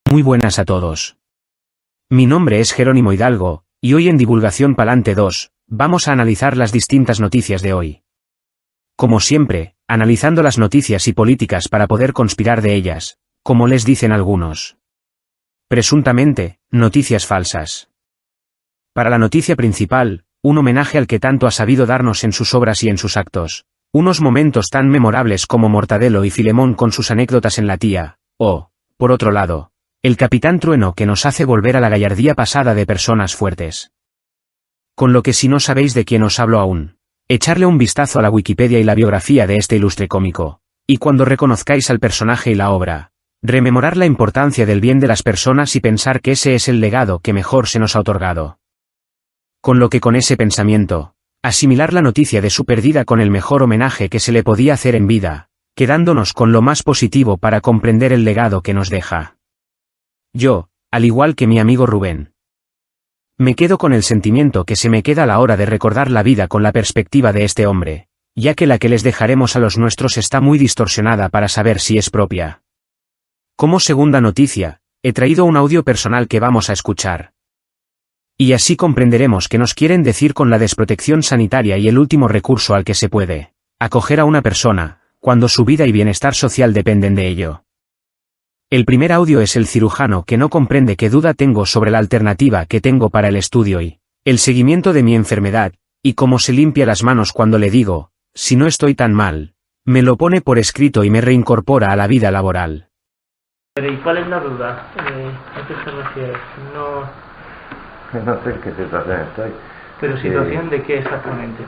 Muy buenas a todos. Mi nombre es Jerónimo Hidalgo, y hoy en Divulgación Palante 2, vamos a analizar las distintas noticias de hoy. Como siempre, analizando las noticias y políticas para poder conspirar de ellas, como les dicen algunos. Presuntamente, noticias falsas. Para la noticia principal, un homenaje al que tanto ha sabido darnos en sus obras y en sus actos. Unos momentos tan memorables como Mortadelo y Filemón con sus anécdotas en la tía, o, por otro lado, el Capitán Trueno que nos hace volver a la gallardía pasada de personas fuertes. Con lo que si no sabéis de quién os hablo aún, echarle un vistazo a la Wikipedia y la biografía de este ilustre cómico, y cuando reconozcáis al personaje y la obra, rememorar la importancia del bien de las personas y pensar que ese es el legado que mejor se nos ha otorgado. Con lo que con ese pensamiento, asimilar la noticia de su pérdida con el mejor homenaje que se le podía hacer en vida, quedándonos con lo más positivo para comprender el legado que nos deja. Yo, al igual que mi amigo Rubén, me quedo con el sentimiento que se me queda a la hora de recordar la vida con la perspectiva de este hombre, ya que la que les dejaremos a los nuestros está muy distorsionada para saber si es propia. Como segunda noticia, he traído un audio personal que vamos a escuchar. Y así comprenderemos qué nos quieren decir con la desprotección sanitaria y el último recurso al que se puede acoger a una persona, cuando su vida y bienestar social dependen de ello. El primer audio es el cirujano que no comprende qué duda tengo sobre la alternativa que tengo para el estudio y el seguimiento de mi enfermedad, y cómo se limpia las manos cuando le digo, si no estoy tan mal, me lo pone por escrito y me reincorpora a la vida laboral. ¿Y cuál es la duda? ¿A qué se refiere? No sé en qué situación estoy. ¿Pero situación de qué exactamente?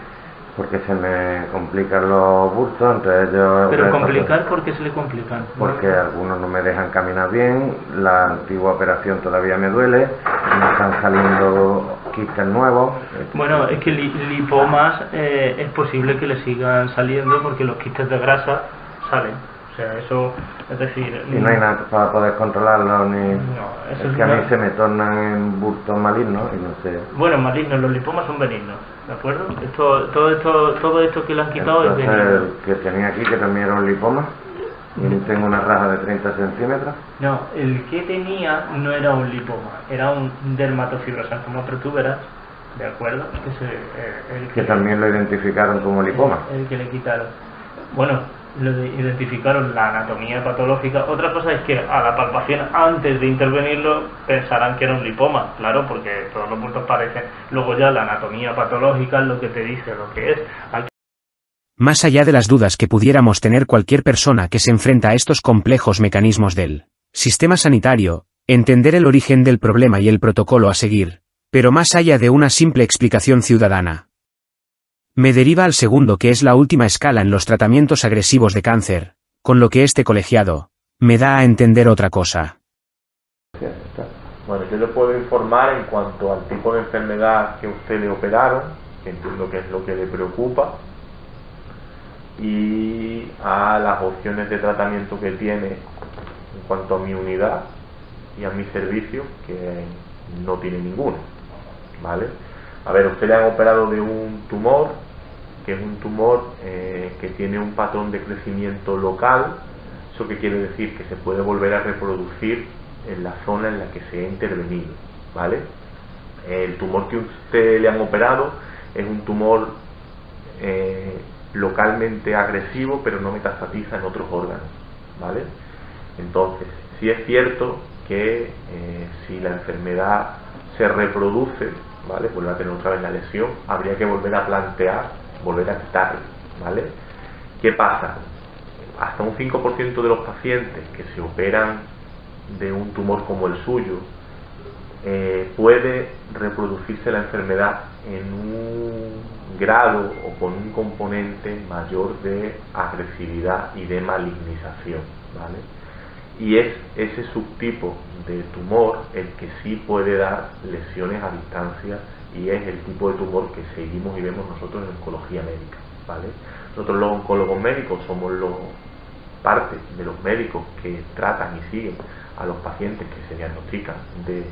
Porque se me complican los bultos, entre ellos... ¿Pero complicar? ¿Por qué se le complican? Porque algunos no me dejan caminar bien, la antigua operación todavía me duele, me están saliendo quistes nuevos. Bueno, es que lipomas es posible que le sigan saliendo porque los quistes de grasa salen. O sea, eso, es decir... Y no hay nada para poder controlarlo, ni... No, eso es que a mí se me tornan en bultos malignos y no sé... Bueno, malignos, los lipomas son benignos, ¿de acuerdo? Todo esto que le han quitado entonces, es benigno. el que tenía aquí, que también era un lipoma, y tengo una raja de 30 centímetros. No, el que tenía no era un lipoma, era un dermatofibrosarcoma protuberans, ¿de acuerdo? Que también lo identificaron como lipoma. El que le quitaron. Bueno, identificaron la anatomía patológica. Otra cosa es que a la palpación, antes de intervenirlo, pensarán que era un lipoma, claro, porque todos los bultos parecen. Luego ya la anatomía patológica es lo que te dice lo que es. Más allá de las dudas que pudiéramos tener cualquier persona que se enfrenta a estos complejos mecanismos del sistema sanitario, entender el origen del problema y el protocolo a seguir, pero más allá de una simple explicación ciudadana, me deriva al segundo, que es la última escala en los tratamientos agresivos de cáncer, con lo que este colegiado me da a entender otra cosa. Bueno, yo le puedo informar en cuanto al tipo de enfermedad que usted le operaron, que entiendo que es lo que le preocupa, y a las opciones de tratamiento que tiene en cuanto a mi unidad y a mi servicio, que no tiene ninguno, ¿vale? A ver, usted le han operado de un tumor, que es un tumor que tiene un patrón de crecimiento local. ¿Eso qué quiere decir? Que se puede volver a reproducir en la zona en la que se ha intervenido, ¿vale? El tumor que usted le han operado es un tumor localmente agresivo, pero no metastatiza en otros órganos, ¿vale? Entonces, sí es cierto que si la enfermedad se reproduce, ¿vale?, vuelve a tener otra vez la lesión, habría que volver a plantear, volver a quitarla, ¿vale? ¿Qué pasa? Hasta un 5% de los pacientes que se operan de un tumor como el suyo, puede reproducirse la enfermedad en un grado o con un componente mayor de agresividad y de malignización, ¿vale? Y es ese subtipo de tumor el que sí puede dar lesiones a distancia, y es el tipo de tumor que seguimos y vemos nosotros en oncología médica, ¿vale? Nosotros los oncólogos médicos somos parte de los médicos que tratan y siguen a los pacientes que se diagnostican de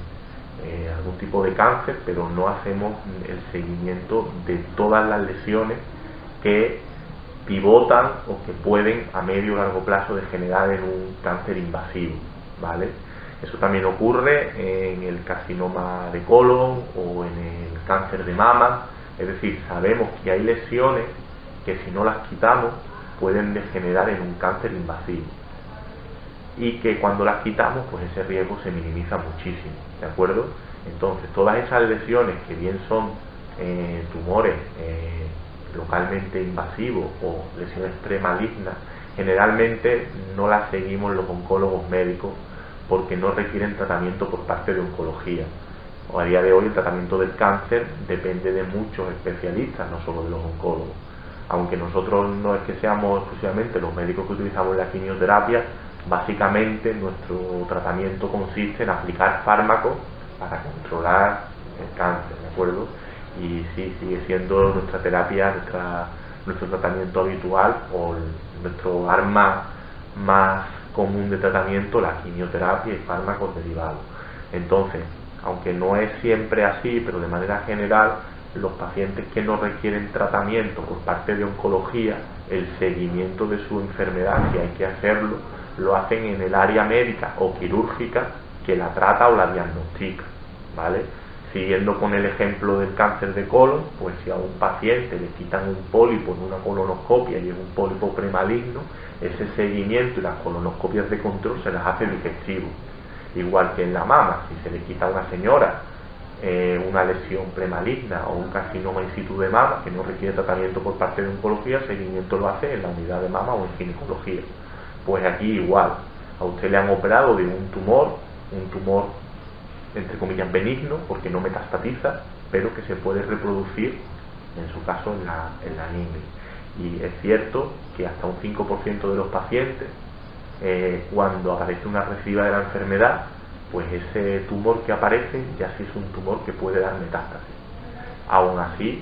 algún tipo de cáncer, pero no hacemos el seguimiento de todas las lesiones que pivotan o que pueden a medio o largo plazo degenerar en un cáncer invasivo, ¿vale? Eso también ocurre en el carcinoma de colon o en el cáncer de mama. Es decir, sabemos que hay lesiones que si no las quitamos pueden degenerar en un cáncer invasivo, y que cuando las quitamos pues ese riesgo se minimiza muchísimo, ¿de acuerdo? Entonces todas esas lesiones que bien son tumores localmente invasivos o lesiones premalignas, generalmente no las seguimos los oncólogos médicos porque no requieren tratamiento por parte de oncología. A día de hoy el tratamiento del cáncer depende de muchos especialistas, no solo de los oncólogos. Aunque nosotros no es que seamos exclusivamente los médicos que utilizamos la quimioterapia, básicamente nuestro tratamiento consiste en aplicar fármacos para controlar el cáncer, ¿de acuerdo? Y sí, sigue siendo nuestra terapia, nuestro tratamiento habitual, o nuestro arma más común de tratamiento, la quimioterapia y fármacos derivados. Entonces, aunque no es siempre así, pero de manera general, los pacientes que no requieren tratamiento por parte de oncología, el seguimiento de su enfermedad, si hay que hacerlo, lo hacen en el área médica o quirúrgica que la trata o la diagnostica, ¿vale? Siguiendo con el ejemplo del cáncer de colon, pues si a un paciente le quitan un pólipo en una colonoscopia y es un pólipo premaligno, ese seguimiento y las colonoscopias de control se las hace digestivo. Igual que en la mama, si se le quita a una señora una lesión premaligna o un carcinoma in situ de mama que no requiere tratamiento por parte de oncología, el seguimiento lo hace en la unidad de mama o en ginecología. Pues aquí igual, a usted le han operado de un tumor entre comillas benigno, porque no metastatiza, pero que se puede reproducir, en su caso, en la niña. Y es cierto que hasta un 5% de los pacientes, cuando aparece una recidiva de la enfermedad, pues ese tumor que aparece ya sí es un tumor que puede dar metástasis. Aún así,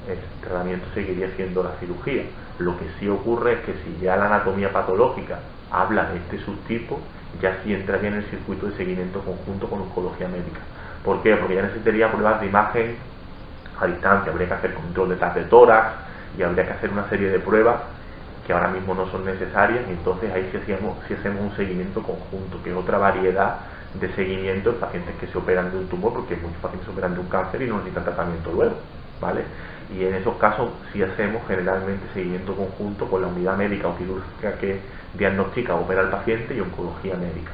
el tratamiento seguiría siendo la cirugía. Lo que sí ocurre es que si ya la anatomía patológica habla de este subtipo, ya sí entraría en el circuito de seguimiento conjunto con oncología médica. ¿Por qué? Porque ya necesitaría pruebas de imagen a distancia, habría que hacer control de TAC de tórax y habría que hacer una serie de pruebas que ahora mismo no son necesarias, y entonces ahí sí hacemos un seguimiento conjunto, que es otra variedad de seguimiento en pacientes que se operan de un tumor, porque muchos pacientes se operan de un cáncer y no necesitan tratamiento luego, ¿vale? Y en esos casos sí hacemos generalmente seguimiento conjunto con la unidad médica o quirúrgica que diagnostica o opera al paciente y oncología médica.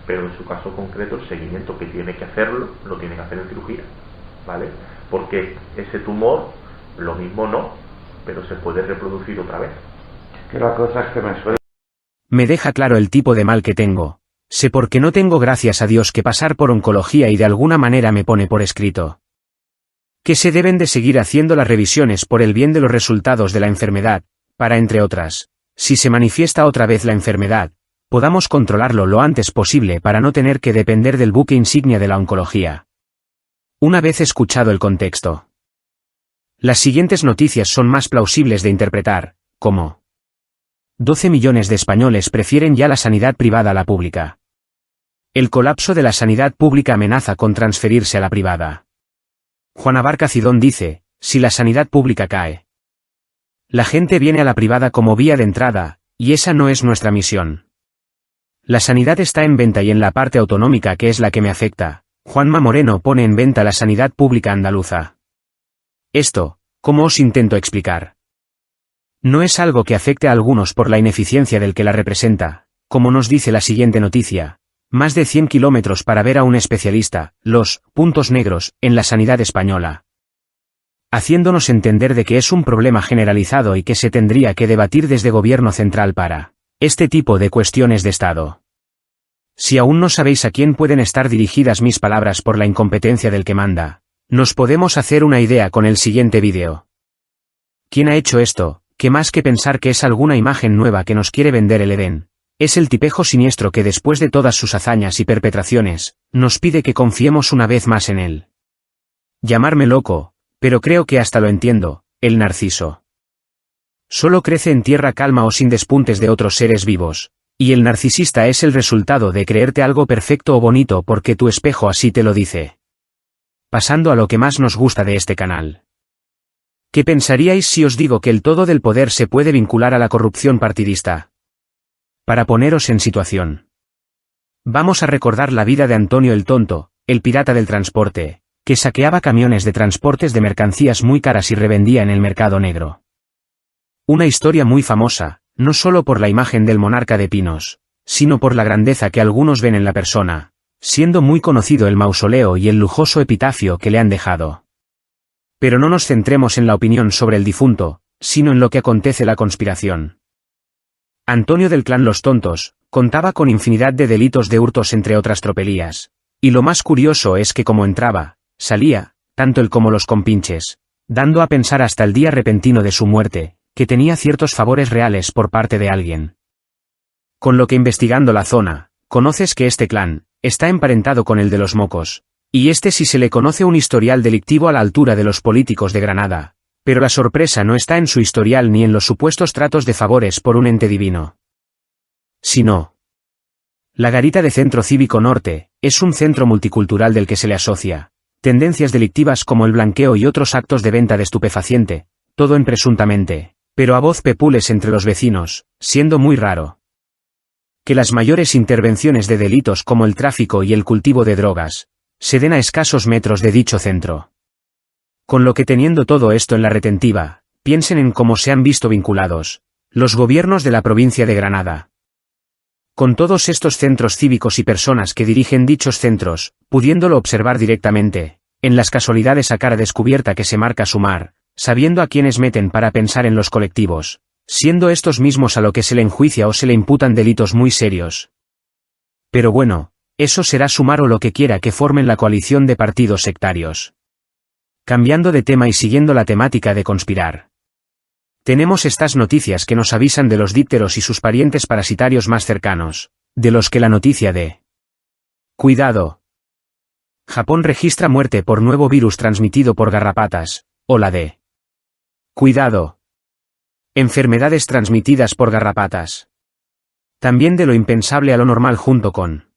Pero en su caso concreto el seguimiento que tiene que hacerlo, lo tiene que hacer en cirugía, ¿vale? Porque ese tumor, lo mismo no, pero se puede reproducir otra vez. Que la cosa es que Me deja claro el tipo de mal que tengo. Sé por qué no tengo, gracias a Dios, que pasar por oncología, y de alguna manera me pone por escrito que se deben de seguir haciendo las revisiones por el bien de los resultados de la enfermedad, para, entre otras, si se manifiesta otra vez la enfermedad, podamos controlarlo lo antes posible para no tener que depender del buque insignia de la oncología. Una vez escuchado el contexto, las siguientes noticias son más plausibles de interpretar, como 12 millones de españoles prefieren ya la sanidad privada a la pública. El colapso de la sanidad pública amenaza con transferirse a la privada. Juan Abarca Cidón dice, si la sanidad pública cae, la gente viene a la privada como vía de entrada, y esa no es nuestra misión. La sanidad está en venta, y en la parte autonómica, que es la que me afecta, Juanma Moreno pone en venta la sanidad pública andaluza. Esto, ¿cómo os intento explicar? No es algo que afecte a algunos por la ineficiencia del que la representa, como nos dice la siguiente noticia. Más de 100 kilómetros para ver a un especialista, los puntos negros, en la sanidad española. Haciéndonos entender de que es un problema generalizado y que se tendría que debatir desde gobierno central para este tipo de cuestiones de Estado. Si aún no sabéis a quién pueden estar dirigidas mis palabras por la incompetencia del que manda, nos podemos hacer una idea con el siguiente vídeo. ¿Quién ha hecho esto? Que más que pensar que es alguna imagen nueva que nos quiere vender el Edén, es el tipejo siniestro que, después de todas sus hazañas y perpetraciones, nos pide que confiemos una vez más en él. Llamarme loco, pero creo que hasta lo entiendo, el narciso. Solo crece en tierra calma o sin despuntes de otros seres vivos, y el narcisista es el resultado de creerte algo perfecto o bonito porque tu espejo así te lo dice. Pasando a lo que más nos gusta de este canal. ¿Qué pensaríais si os digo que el todo del poder se puede vincular a la corrupción partidista? Para poneros en situación. Vamos a recordar la vida de Antonio el Tonto, el pirata del transporte, que saqueaba camiones de transportes de mercancías muy caras y revendía en el mercado negro. Una historia muy famosa, no solo por la imagen del monarca de Pinos, sino por la grandeza que algunos ven en la persona, siendo muy conocido el mausoleo y el lujoso epitafio que le han dejado. Pero no nos centremos en la opinión sobre el difunto, sino en lo que acontece la conspiración. Antonio del clan Los Tontos, contaba con infinidad de delitos de hurtos entre otras tropelías, y lo más curioso es que como entraba, salía, tanto él como los compinches, dando a pensar hasta el día repentino de su muerte, que tenía ciertos favores reales por parte de alguien. Con lo que investigando la zona, conoces que este clan, está emparentado con el de los Mocos, y este sí se le conoce un historial delictivo a la altura de los políticos de Granada, pero la sorpresa no está en su historial ni en los supuestos tratos de favores por un ente divino. Sino, la Garita de Centro Cívico Norte, es un centro multicultural del que se le asocia tendencias delictivas como el blanqueo y otros actos de venta de estupefaciente, todo en presuntamente, pero a voz pepules entre los vecinos, siendo muy raro que las mayores intervenciones de delitos como el tráfico y el cultivo de drogas, se den a escasos metros de dicho centro. Con lo que teniendo todo esto en la retentiva, piensen en cómo se han visto vinculados los gobiernos de la provincia de Granada con todos estos centros cívicos y personas que dirigen dichos centros, pudiéndolo observar directamente, en las casualidades a cara descubierta que se marca sumar, sabiendo a quiénes meten para pensar en los colectivos, siendo estos mismos a lo que se le enjuicia o se le imputan delitos muy serios. Pero bueno, eso será sumar o lo que quiera que formen la coalición de partidos sectarios. Cambiando de tema y siguiendo la temática de conspirar. Tenemos estas noticias que nos avisan de los dípteros y sus parientes parasitarios más cercanos, de los que la noticia de cuidado. Japón registra muerte por nuevo virus transmitido por garrapatas, o la de cuidado. Enfermedades transmitidas por garrapatas. También de lo impensable a lo normal junto con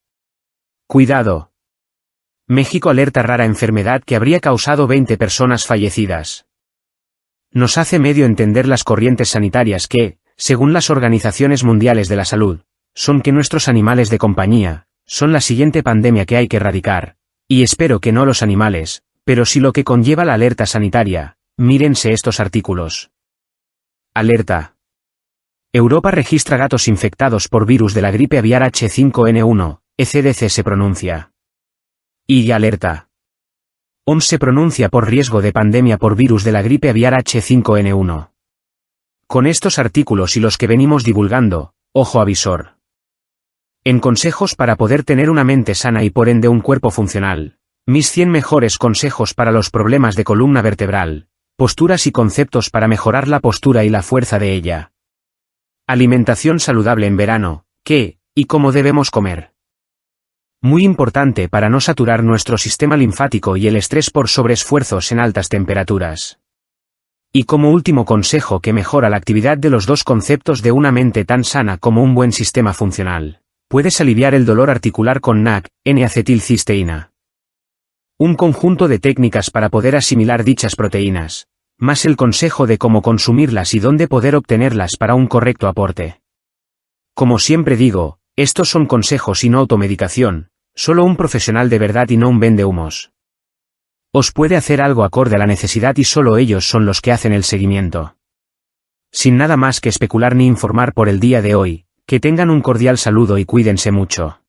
cuidado. México alerta rara enfermedad que habría causado 20 personas fallecidas. Nos hace medio entender las corrientes sanitarias que, según las organizaciones mundiales de la salud, son que nuestros animales de compañía, son la siguiente pandemia que hay que erradicar, y espero que no los animales, pero sí lo que conlleva la alerta sanitaria, mírense estos artículos. Alerta. Europa registra gatos infectados por virus de la gripe aviar H5N1, ECDC se pronuncia. Y alerta. OMS se pronuncia por riesgo de pandemia por virus de la gripe aviar H5N1. Con estos artículos y los que venimos divulgando, ojo avisor. En consejos para poder tener una mente sana y por ende un cuerpo funcional, mis 100 mejores consejos para los problemas de columna vertebral, posturas y conceptos para mejorar la postura y la fuerza de ella. Alimentación saludable en verano, ¿qué y cómo debemos comer? Muy importante para no saturar nuestro sistema linfático y el estrés por sobreesfuerzos en altas temperaturas. Y como último consejo que mejora la actividad de los dos conceptos de una mente tan sana como un buen sistema funcional, puedes aliviar el dolor articular con NAC, N-acetilcisteína. Un conjunto de técnicas para poder asimilar dichas proteínas, más el consejo de cómo consumirlas y dónde poder obtenerlas para un correcto aporte. Como siempre digo, estos son consejos y no automedicación, solo un profesional de verdad y no un vendehumos. Os puede hacer algo acorde a la necesidad y solo ellos son los que hacen el seguimiento. Sin nada más que especular ni informar por el día de hoy, que tengan un cordial saludo y cuídense mucho.